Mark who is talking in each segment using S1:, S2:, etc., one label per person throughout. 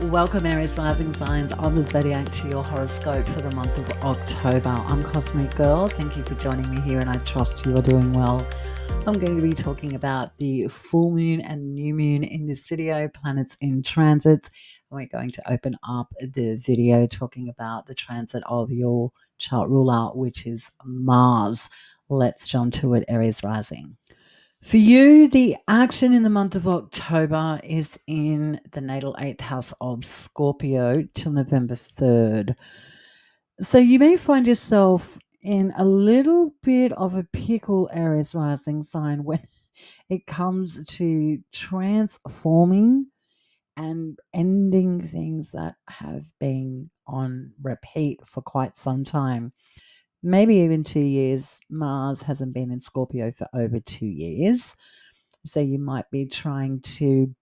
S1: Welcome, Aries rising signs on the zodiac to your horoscope for the month of October. I'm Cosmic Girl. Thank you for joining me here, and I trust you are doing well. I'm going to be talking about the full moon and new moon in this video, planets in transits. And we're going to open up the video talking about the transit of your chart ruler, which is Mars. Let's jump to it, Aries rising. For you, the action in the month of October is in the natal 8th house of Scorpio till November 3rd. So you may find yourself in a little bit of a pickle, Aries rising sign, when it comes to transforming and ending things that have been on repeat for quite some time. Maybe even 2 years. Mars hasn't been in Scorpio for over 2 years. So you might be trying to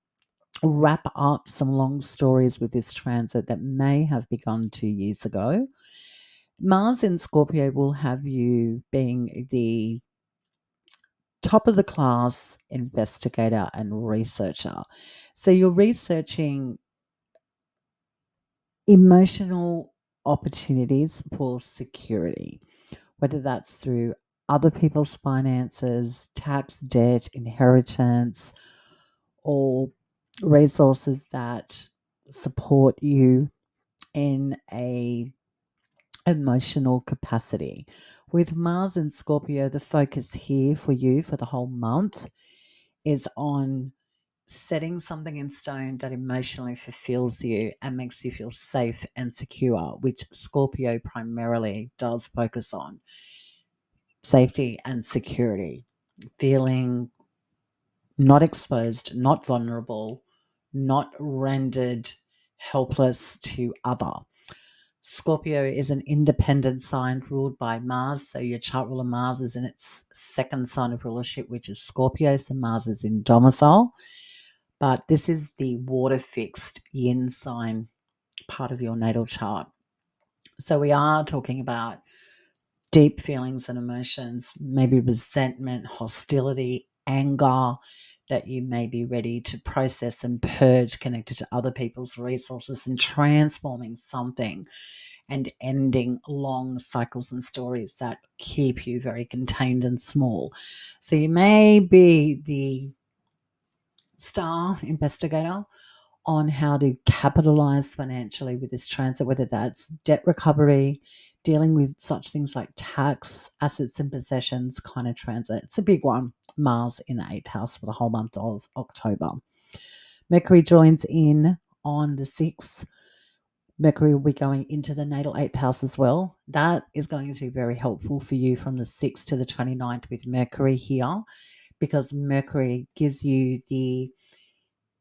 S1: wrap up some long stories with this transit that may have begun 2 years ago. Mars in Scorpio will have you being the top of the class investigator and researcher. So you're researching emotional opportunities for security, whether that's through other people's finances, tax debt, inheritance, or resources that support you in a emotional capacity. With Mars and Scorpio, the focus here for you for the whole month is on setting something in stone that emotionally fulfills you and makes you feel safe and secure, which Scorpio primarily does focus on safety and security, feeling not exposed, not vulnerable, not rendered helpless to other. Scorpio is an independent sign ruled by Mars. So your chart ruler Mars is in its second sign of rulership, which is Scorpio. So Mars is in domicile. But this is the water fixed yin sign part of your natal chart. So we are talking about deep feelings and emotions, maybe resentment, hostility, anger that you may be ready to process and purge connected to other people's resources and transforming something and ending long cycles and stories that keep you very contained and small. So you may be the star investigator on how to capitalize financially with this transit, whether that's debt recovery, dealing with such things like tax, assets and possessions kind of transit. It's a big one. Mars in the 8th house for the whole month of October. Mercury joins in on the 6th. Mercury will be going into the natal 8th house as well. That is going to be very helpful for you from the 6th to the 29th with Mercury here, because Mercury gives you the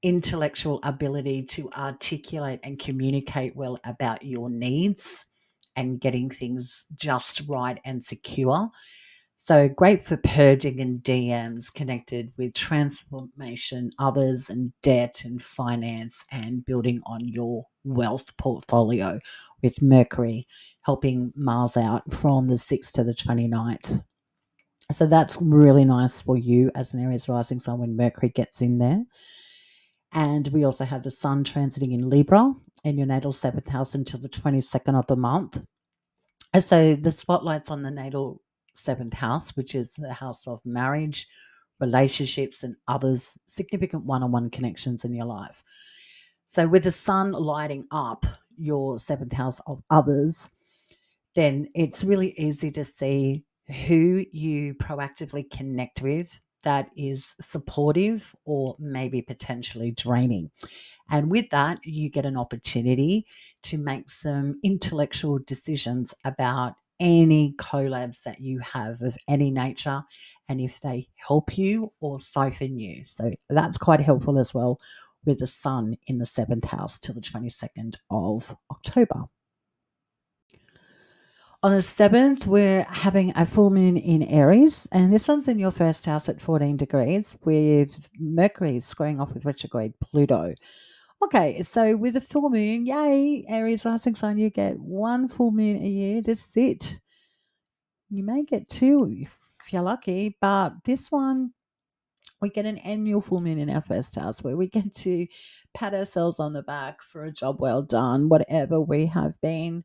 S1: intellectual ability to articulate and communicate well about your needs and getting things just right and secure. So great for purging and DMs connected with transformation, others, and debt and finance and building on your wealth portfolio with Mercury helping Mars out from the 6th to the 29th. So that's really nice for you as an Aries rising sign when Mercury gets in there. And we also have the Sun transiting in Libra in your natal 7th house until the 22nd of the month. And so the spotlight's on the natal 7th house, which is the house of marriage, relationships, and others, significant one on one connections in your life. So with the Sun lighting up your 7th house of others, then it's really easy to see who you proactively connect with that is supportive or maybe potentially draining. And with that, you get an opportunity to make some intellectual decisions about any collabs that you have of any nature and if they help you or siphon you. So that's quite helpful as well with the Sun in the 7th house till the 22nd of October. On the 7th, we're having a full moon in Aries, and this one's in your first house at 14 degrees with Mercury squaring off with retrograde Pluto. Okay, so with a full moon, yay, Aries rising sign, you get one full moon a year. This is it. You may get two if you're lucky, but this one We get an annual full moon in our first house where we get to pat ourselves on the back for a job well done, whatever we have been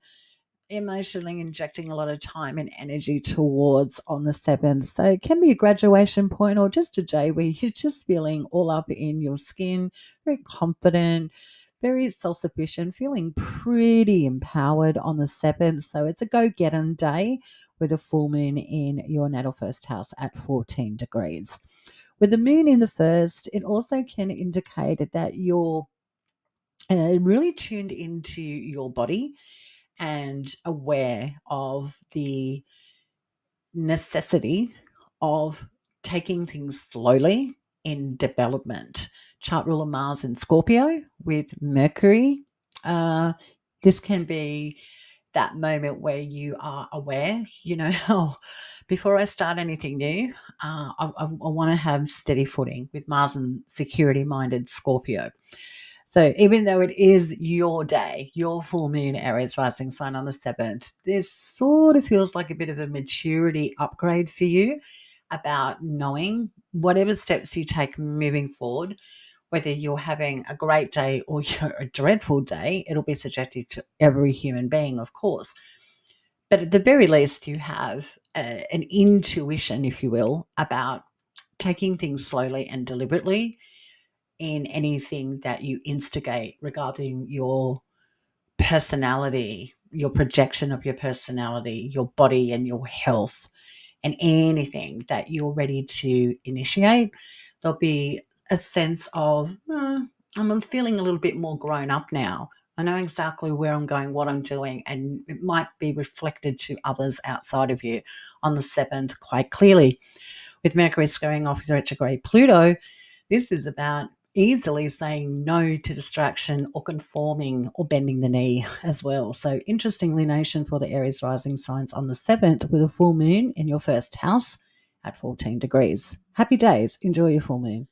S1: emotionally injecting a lot of time and energy towards on the 7th. So it can be a graduation point or just a day where you're just feeling all up in your skin, very confident, very self sufficient, feeling pretty empowered on the 7th. So it's a go get 'em day with a full moon in your natal first house at 14 degrees. With the moon in the first, it also can indicate that you're really tuned into your body and aware of the necessity of taking things slowly in development. Chart ruler Mars in Scorpio with Mercury. Uh, this can be that moment where you are aware, oh, before I start anything new, I want to have steady footing with Mars and security minded Scorpio. So even though it is your day, your full moon Aries rising sign on the 7th, this sort of feels like a bit of a maturity upgrade for you about knowing whatever steps you take moving forward, whether you're having a great day or you're a dreadful day, it'll be subjective to every human being, of course. But at the very least, you have an intuition, if you will, about taking things slowly and deliberately in anything that you instigate regarding your personality, your projection of your personality, your body and your health, and anything that you're ready to initiate. There'll be a sense of, I'm feeling a little bit more grown up now. I know exactly where I'm going, what I'm doing, and it might be reflected to others outside of you on the 7th quite clearly. With Mercury going off with retrograde Pluto, this is about easily saying no to distraction or conforming or bending the knee as well. So interestingly, nation for the Aries rising signs on the 7th with a full moon in your first house at 14 degrees. Happy days. Enjoy your full moon.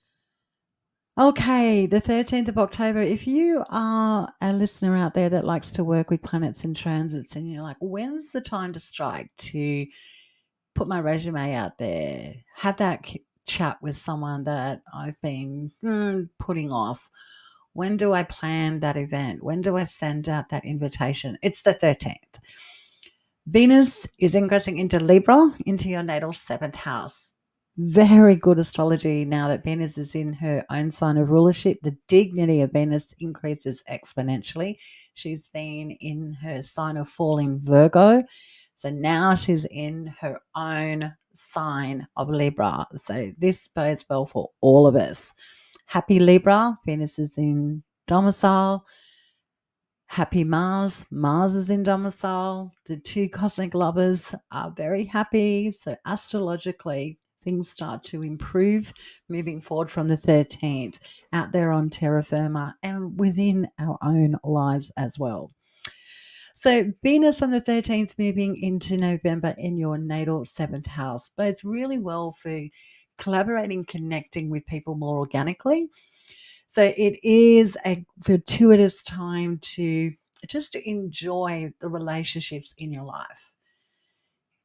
S1: Okay, the 13th of October. If you are a listener out there that likes to work with planets and transits and you're like, when's the time to strike to put my resume out there, have that chat with someone that I've been putting off. When do I plan that event? When do I send out that invitation? It's the 13th. Venus is ingressing into Libra, into your natal 7th house. Very good astrology now that Venus is in her own sign of rulership. The dignity of Venus increases exponentially. She's been in her sign of fall in Virgo. So now she's in her own sign of Libra. So this bodes well for all of us. Happy Libra. Venus is in domicile. Happy Mars. Mars is in domicile. The two cosmic lovers are very happy. So astrologically, things start to improve moving forward from the 13th out there on terra firma and within our own lives as well. So Venus on the 13th moving into November in your natal 7th house bodes really well for collaborating, connecting with people more organically. So it is a fortuitous time to just enjoy the relationships in your life.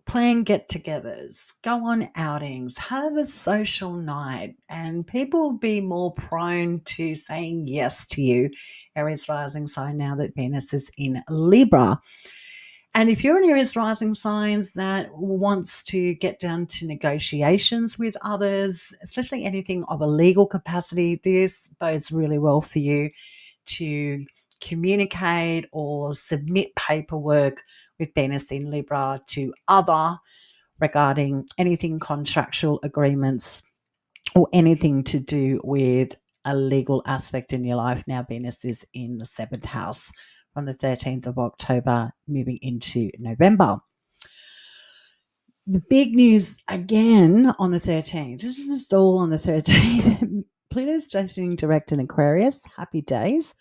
S1: Plan get-togethers, go on outings, have a social night, and people will be more prone to saying yes to you. Aries rising sign now that Venus is in Libra. And if you're an Aries rising sign that wants to get down to negotiations with others, especially anything of a legal capacity, this bodes really well for you to communicate or submit paperwork with Venus in Libra to other regarding anything contractual agreements or anything to do with a legal aspect in your life. Now Venus is in the 7th house from the 13th of October moving into November. The big news again on the 13th. This is just all on the 13th. Pluto's stationing direct in Aquarius. Happy days.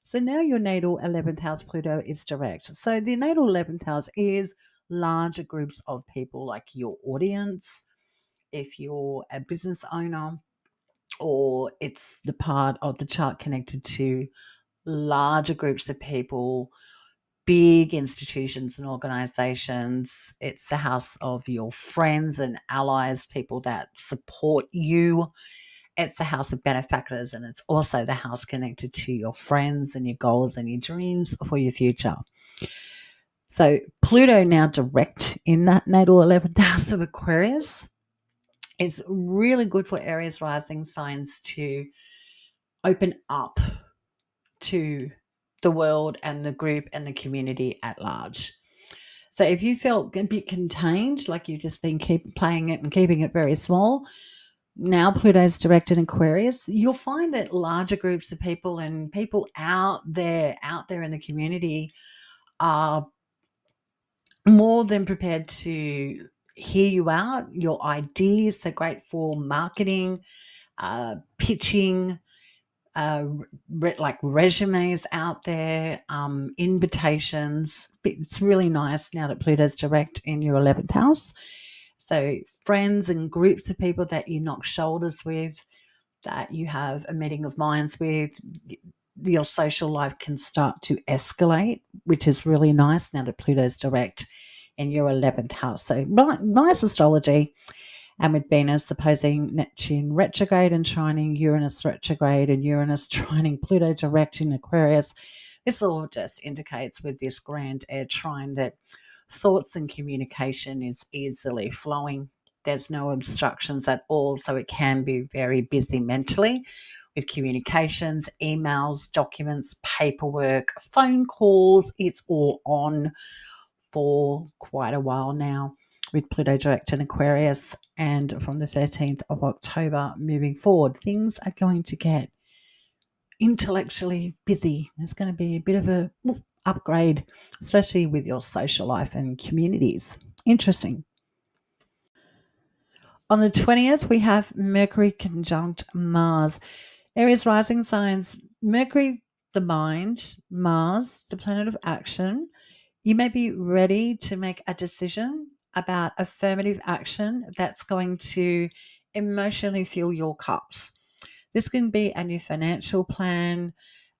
S1: So now your natal 11th house Pluto is direct. So the natal 11th house is larger groups of people like your audience, if you're a business owner, or it's the part of the chart connected to larger groups of people, big institutions and organizations. It's the house of your friends and allies, people that support you It's the house of benefactors, and it's also the house connected to your friends and your goals and your dreams for your future. So Pluto now direct in that natal 11th house of Aquarius. It's really good for Aries rising signs to open up to the world and the group and the community at large. So if you felt a bit contained, like you've just been playing it and keeping it very small, now Pluto's direct in Aquarius, you'll find that larger groups of people and people out there in the community are more than prepared to hear you out, your ideas. So great for marketing, pitching, like resumes out there, invitations. It's really nice now that Pluto's direct in your 11th house. So friends and groups of people that you knock shoulders with, that you have a meeting of minds with, your social life can start to escalate, which is really nice now that Pluto's direct in your 11th house. So nice astrology. And with Venus opposing Neptune retrograde and trining Uranus retrograde and Uranus trining Pluto direct in Aquarius, this all just indicates with this grand air trine that thoughts and communication is easily flowing. There's no obstructions at all, so it can be very busy mentally with communications, emails, documents, paperwork, phone calls. It's all on for quite a while now with Pluto direct in Aquarius. And from the 13th of October moving forward, things are going to get intellectually busy. There's going to be a bit of a upgrade, especially with your social life and communities. Interesting. On the 20th, we have Mercury conjunct Mars. Aries rising signs, Mercury, the mind, Mars, the planet of action. You may be ready to make a decision about affirmative action that's going to emotionally fill your cups. This can be a new financial plan,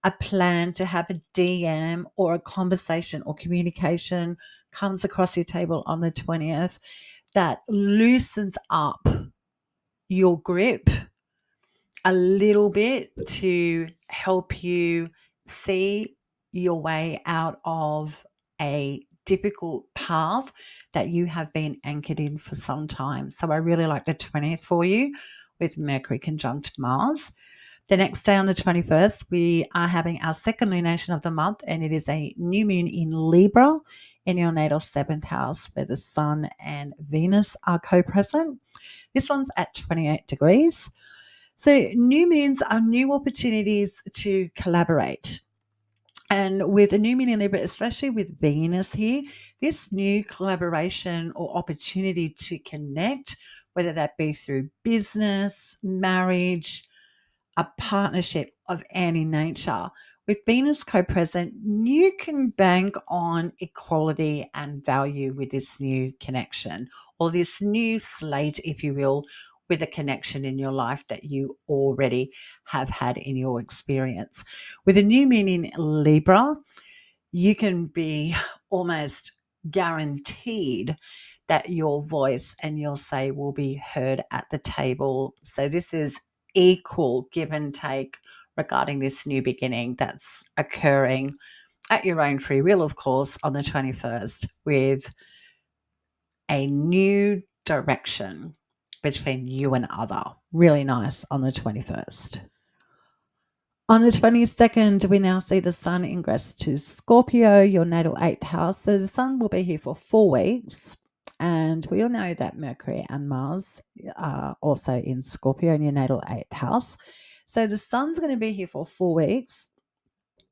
S1: a plan to have a DM or a conversation or communication comes across your table on the 20th that loosens up your grip a little bit to help you see your way out of a difficult path that you have been anchored in for some time. So I really like the 20th for you with Mercury conjunct Mars. The next day on the 21st, we are having our second lunation of the month, and it is a new moon in Libra in your natal 7th house where the Sun and Venus are co-present. This one's at 28 degrees. So new moons are new opportunities to collaborate. And with a new moon in Libra, especially with Venus here, this new collaboration or opportunity to connect, whether that be through business, marriage, a partnership of any nature. With Venus co-present, you can bank on equality and value with this new connection or this new slate, if you will, with a connection in your life that you already have had in your experience. With a new moon in Libra, you can be almost guaranteed that your voice and your say will be heard at the table. So this is equal give and take regarding this new beginning that's occurring at your own free will, of course, on the 21st with a new direction between you and other. Really nice on the 21st. On the 22nd, we now see the Sun ingress to Scorpio, your natal 8th house. So the Sun will be here for 4 weeks. And we all know that Mercury and Mars are also in Scorpio in your natal 8th house. So the Sun's going to be here for 4 weeks.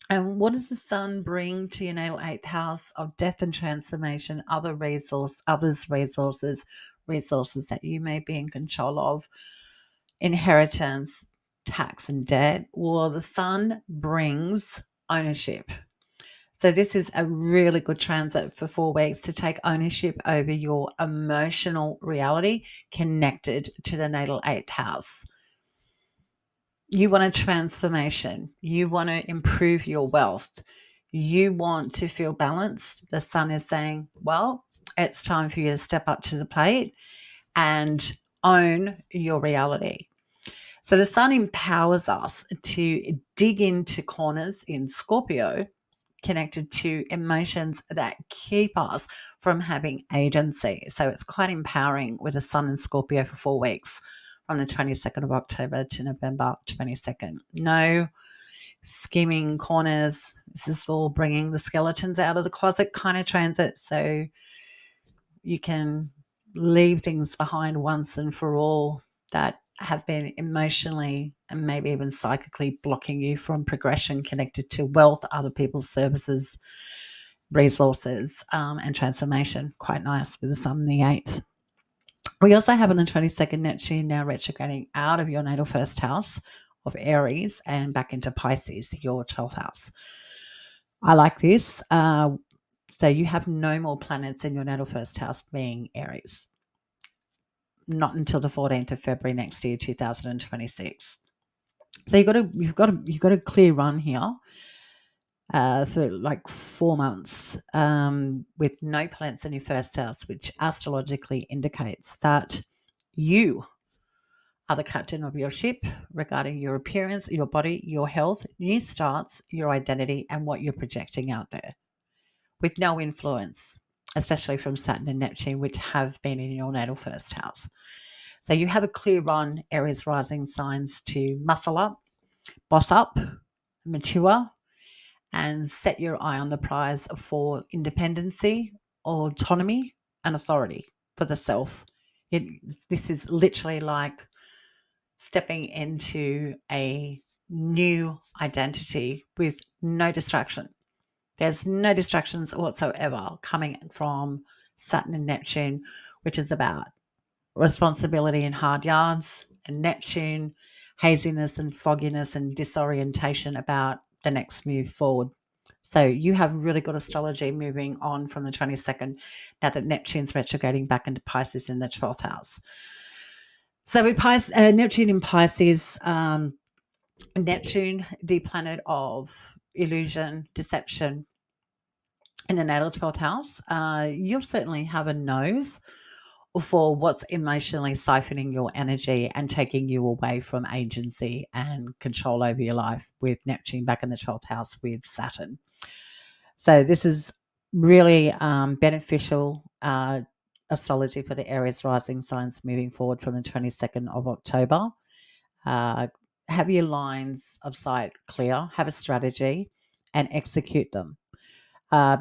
S1: And what does the Sun bring to your natal 8th house of death and transformation, others' resources that you may be in control of, inheritance, tax and debt? Well, the Sun brings ownership. So this is a really good transit for 4 weeks to take ownership over your emotional reality connected to the natal 8th house. You want a transformation. You want to improve your wealth. You want to feel balanced. The Sun is saying, well, it's time for you to step up to the plate and own your reality. So the sun empowers us to dig into corners in Scorpio connected to emotions that keep us from having agency. So it's quite empowering with the sun in Scorpio for 4 weeks from the 22nd of October to November 22nd. No scheming corners. This is all bringing the skeletons out of the closet kind of transit. So you can leave things behind once and for all that have been emotionally and maybe even psychically blocking you from progression connected to wealth, other people's services, resources, and transformation. Quite nice with the sun in the 8th. We also have on the 22nd Neptune now retrograding out of your natal first house of Aries and back into Pisces, your 12th house. I like this. So you have no more planets in your natal first house being Aries. Not until the 14th of February next year, 2026. So you've got a clear run here for like 4 months with no planets in your first house, which astrologically indicates that you are the captain of your ship regarding your appearance, your body, your health, new starts, your identity, and what you're projecting out there, with no influence, especially from Saturn and Neptune, which have been in your natal first house. So you have a clear run, Aries rising signs, to muscle up, boss up, mature, and set your eye on the prize for independency, autonomy, and authority for the self. This is literally like stepping into a new identity with no distraction. There's no distractions whatsoever coming from Saturn and Neptune, which is about responsibility in hard yards, and Neptune, haziness and fogginess and disorientation about the next move forward. So you have really good astrology moving on from the 22nd now that Neptune's retrograding back into Pisces in the 12th house. So with Neptune in Pisces, Neptune, the planet of illusion, deception, in the natal 12th house, you'll certainly have a nose for what's emotionally siphoning your energy and taking you away from agency and control over your life with Neptune back in the 12th house with Saturn. So this is really beneficial astrology for the Aries rising signs moving forward from the 22nd of October. Uh, have your lines of sight clear, have a strategy, and execute them.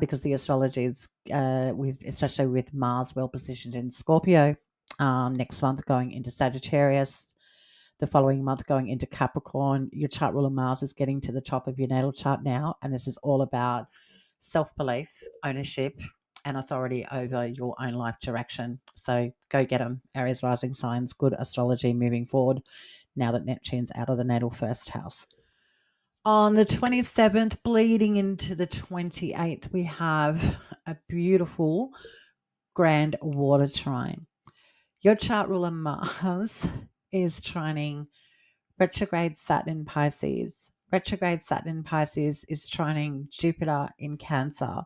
S1: Because the astrology is, especially with Mars well positioned in Scorpio, next month going into Sagittarius, the following month going into Capricorn. Your chart ruler Mars is getting to the top of your natal chart now, and this is all about self belief, ownership, and authority over your own life direction. So go get them, Aries rising signs. Good astrology moving forward now that Neptune's out of the natal first house. On the 27th, bleeding into the 28th, we have a beautiful grand water trine. Your chart ruler Mars is trining retrograde Saturn in Pisces. Retrograde Saturn in Pisces is trining Jupiter in Cancer.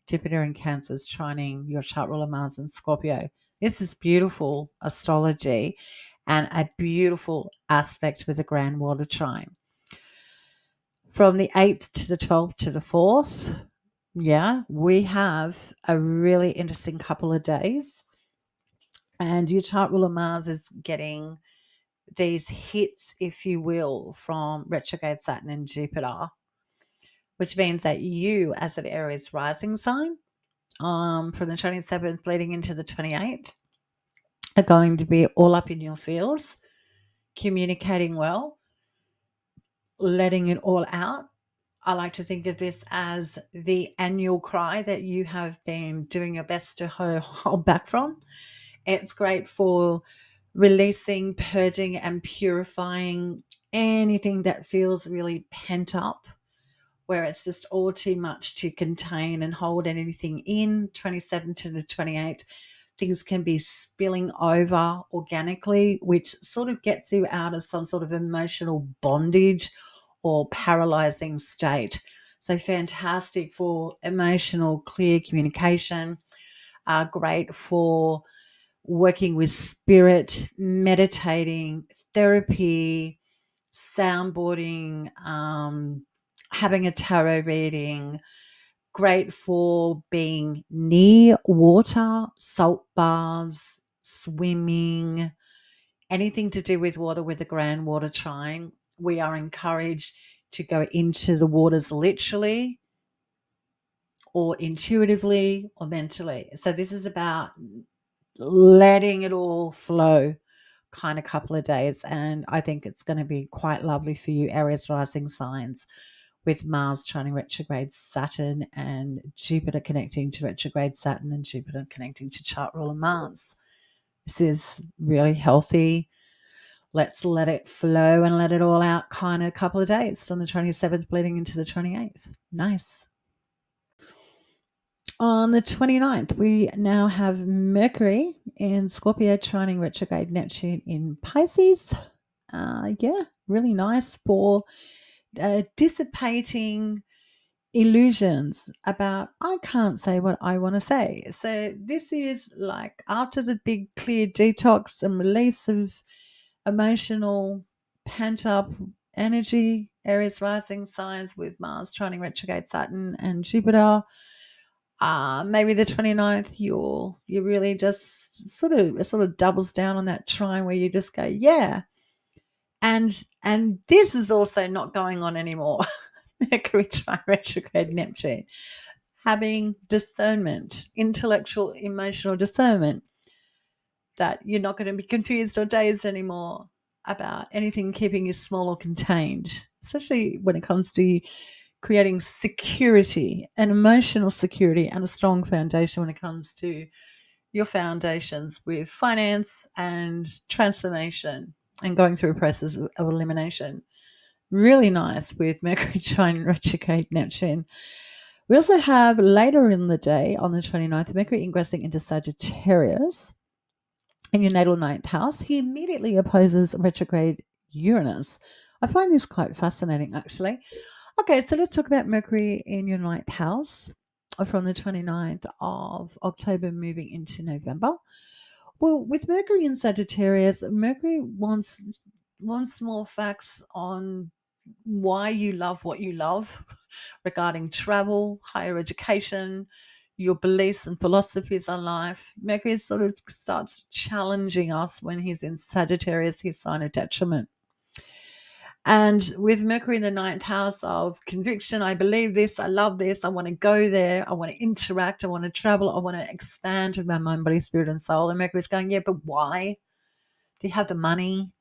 S1: Jupiter in Cancer is trining your chart ruler Mars in Scorpio. This is beautiful astrology and a beautiful aspect with a grand water trine. From the 8th to the 12th to the 4th, we have a really interesting couple of days. And your chart ruler Mars is getting these hits, if you will, from retrograde Saturn and Jupiter, which means that you, as an Aries rising sign, from the 27th bleeding into the 28th, are going to be all up in your feels, communicating well, letting it all out. I like to think of this as the annual cry that you have been doing your best to hold back from. It's great for releasing, purging, and purifying anything that feels really pent up, where it's just all too much to contain and hold anything in. 27 to the 28th, things can be spilling over organically, which sort of gets you out of some sort of emotional bondage or paralyzing state. So fantastic for emotional clear communication, great for working with spirit, meditating, therapy, soundboarding, having a tarot reading. Great for being near water, salt baths, swimming, anything to do with water with the grand water trine. We are encouraged to go into the waters literally or intuitively or mentally. So this is about letting it all flow kind of couple of days. And I think it's going to be quite lovely for you, Aries rising signs, with Mars trining retrograde Saturn and Jupiter connecting to retrograde Saturn and Jupiter connecting to chart ruler Mars. This is really healthy. Let's let it flow and let it all out kind of couple of days on the 27th bleeding into the 28th. Nice. On the 29th, we now have Mercury in Scorpio trining retrograde Neptune in Pisces. Yeah, really nice for dissipating illusions about I can't say what I want to say. So this is like after the big clear detox and release of emotional pent up energy, Aries rising signs with Mars trining retrograde Saturn and Jupiter. Maybe the 29th you really just sort of doubles down on that trine where you just go, yeah. And this is also not going on anymore. Mercury trine retrograde Neptune. Having discernment, intellectual, emotional discernment, that you're not going to be confused or dazed anymore about anything keeping you small or contained, especially when it comes to creating security and emotional security and a strong foundation when it comes to your foundations with finance and transformation and going through a process of elimination. Really nice with Mercury trine retrograde Neptune. We also have later in the day on the 29th, Mercury ingressing into Sagittarius in your natal ninth house. He immediately opposes retrograde Uranus. I find this quite fascinating, actually. Okay, so let's talk about Mercury in your ninth house from the 29th of October moving into November. Well, with Mercury in Sagittarius, Mercury wants more facts on why you love what you love regarding travel, higher education, your beliefs and philosophies on life. Mercury sort of starts challenging us when he's in Sagittarius, his sign of detriment. And with Mercury in the ninth house of conviction, I believe this, I love this, I want to go there, I want to interact, I want to travel, I want to expand with my mind, body, spirit, and soul. And Mercury's going, yeah, but why? Do you have the money?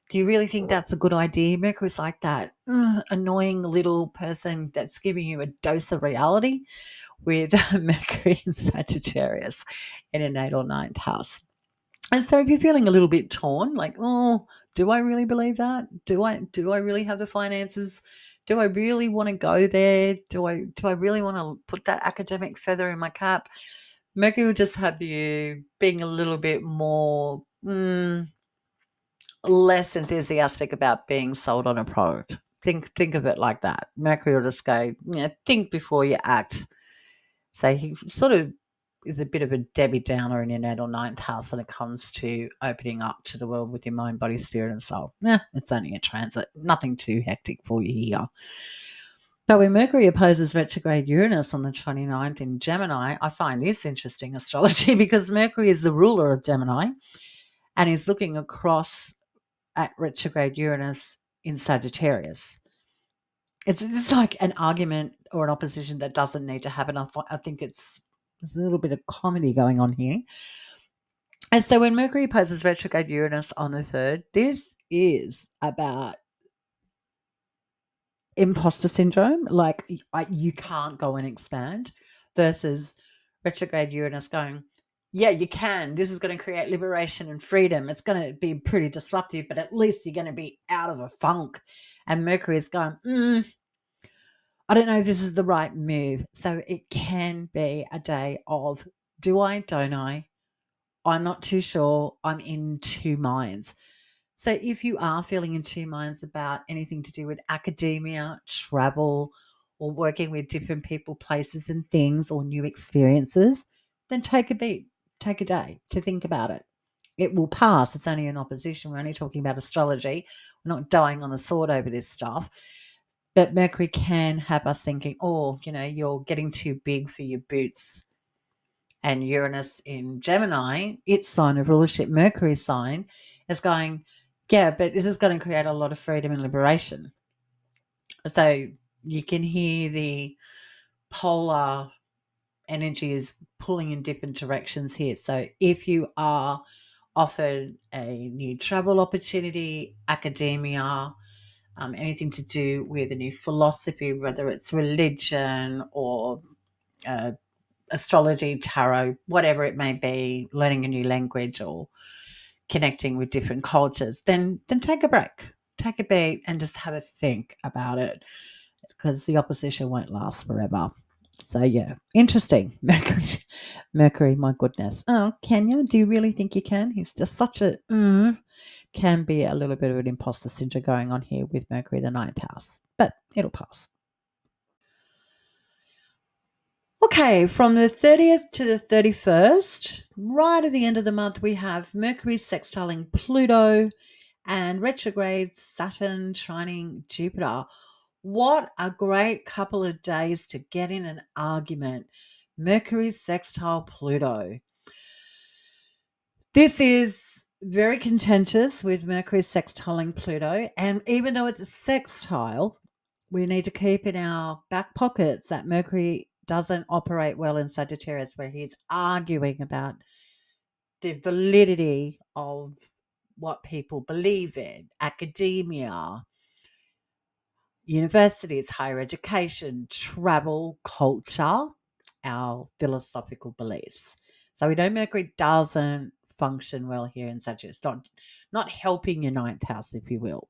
S1: Do you really think that's a good idea? Mercury's like that annoying little person that's giving you a dose of reality with Mercury in Sagittarius in a natal ninth house. And so if you're feeling a little bit torn, like, oh, do I really believe that? Do I really have the finances? Do I really want to go there? Do I really want to put that academic feather in my cap? Mercury will just have you being a little bit more less enthusiastic about being sold on a product. Think of it like that. Mercury will just go, yeah, think before you act. So he sort of is a bit of a Debbie Downer in your natal ninth house when it comes to opening up to the world with your mind, body, spirit, and soul. It's only a transit. Nothing too hectic for you here. But when Mercury opposes retrograde Uranus on the 29th in Gemini, I find this interesting astrology because Mercury is the ruler of Gemini and is looking across at retrograde Uranus in Sagittarius. It's like an argument or an opposition that doesn't need to happen. I think there's a little bit of comedy going on here. And so when Mercury opposes retrograde Uranus on the 3rd, this is about imposter syndrome, like you can't go and expand, versus retrograde Uranus going, yeah, you can. This is going to create liberation and freedom. It's going to be pretty disruptive, but at least you're going to be out of a funk. And Mercury is going, I don't know if this is the right move. So it can be a day of do I, don't I? I'm not too sure. I'm in two minds. So if you are feeling in two minds about anything to do with academia, travel, or working with different people, places, and things, or new experiences, then take a beat, take a day to think about it. it will pass. It's only an opposition. We're only talking about astrology. We're not dying on the sword over this stuff. But Mercury can have us thinking, oh, you're getting too big for your boots. And Uranus in Gemini, its sign of rulership, Mercury sign, is going, yeah, but this is going to create a lot of freedom and liberation. So you can hear the polar energies pulling in different directions here. So if you are offered a new travel opportunity, academia, anything to do with a new philosophy, whether it's religion or astrology, tarot, whatever it may be, learning a new language or connecting with different cultures, then take a break, take a beat, and just have a think about it, because the opposition won't last forever. So yeah, interesting. Mercury, my goodness. Oh, Kenya, do you really think you can? He's just such a can be a little bit of an imposter syndrome going on here with Mercury, the ninth house, but it'll pass. Okay, from the 30th to the 31st, right at the end of the month, we have Mercury sextiling Pluto and retrograde Saturn trining Jupiter. What a great couple of days to get in an argument. Mercury sextile Pluto. This is very contentious with Mercury sextiling Pluto. And even though it's a sextile, we need to keep in our back pockets that Mercury doesn't operate well in Sagittarius, where he's arguing about the validity of what people believe in, academia, universities, higher education, travel, culture, our philosophical beliefs. So we know Mercury doesn't function well here in Sagittarius, not helping your ninth house, if you will.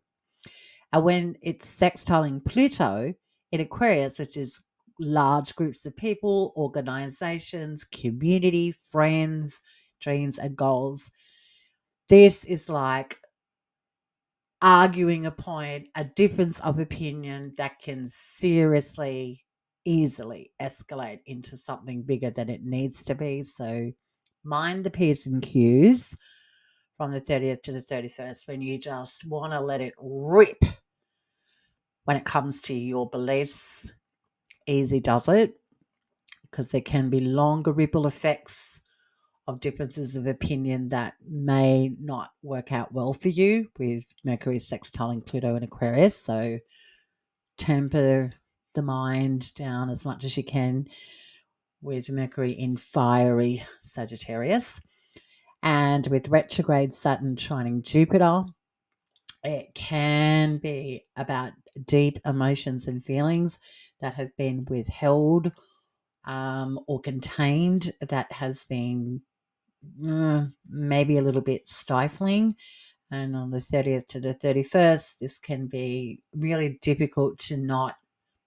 S1: And when it's sextiling Pluto in Aquarius, which is large groups of people, organizations, community, friends, dreams, and goals, this is like arguing a point, a difference of opinion that can seriously, easily escalate into something bigger than it needs to be. So mind the P's and Q's from the 30th to the 31st when you just want to let it rip when it comes to your beliefs. Easy does it, because there can be longer ripple effects of differences of opinion that may not work out well for you with Mercury sextiling Pluto in Aquarius. So temper the mind down as much as you can with Mercury in fiery Sagittarius. And with retrograde Saturn trining Jupiter, it can be about deep emotions and feelings that have been withheld or contained, that has been maybe a little bit stifling. And on the 30th to the 31st, this can be really difficult to not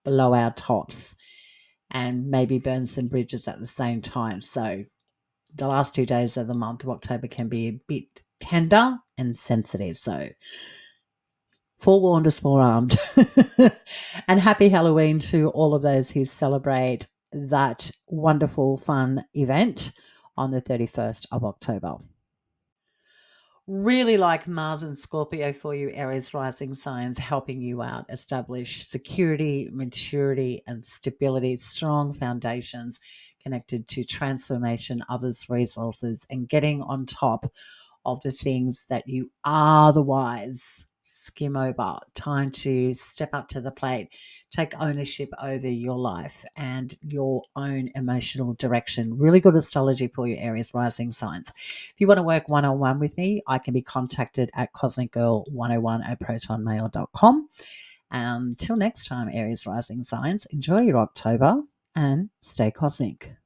S1: blow our tops and maybe burn some bridges at the same time. So the last 2 days of the month of October can be a bit tender and sensitive. So forewarned is forearmed. And happy Halloween to all of those who celebrate that wonderful, fun event on the 31st of October. Really like Mars and Scorpio for you, Aries rising signs, helping you out, establish security, maturity, and stability, strong foundations connected to transformation, others' resources, and getting on top of the things that you otherwise skim over. Time to step up to the plate, take ownership over your life and your own emotional direction. Really good astrology for you, Aries rising signs. If you want to work one-on-one with me, I can be contacted at cosmicgirl101@protonmail.com. Until next time, Aries rising signs, enjoy your October and stay cosmic.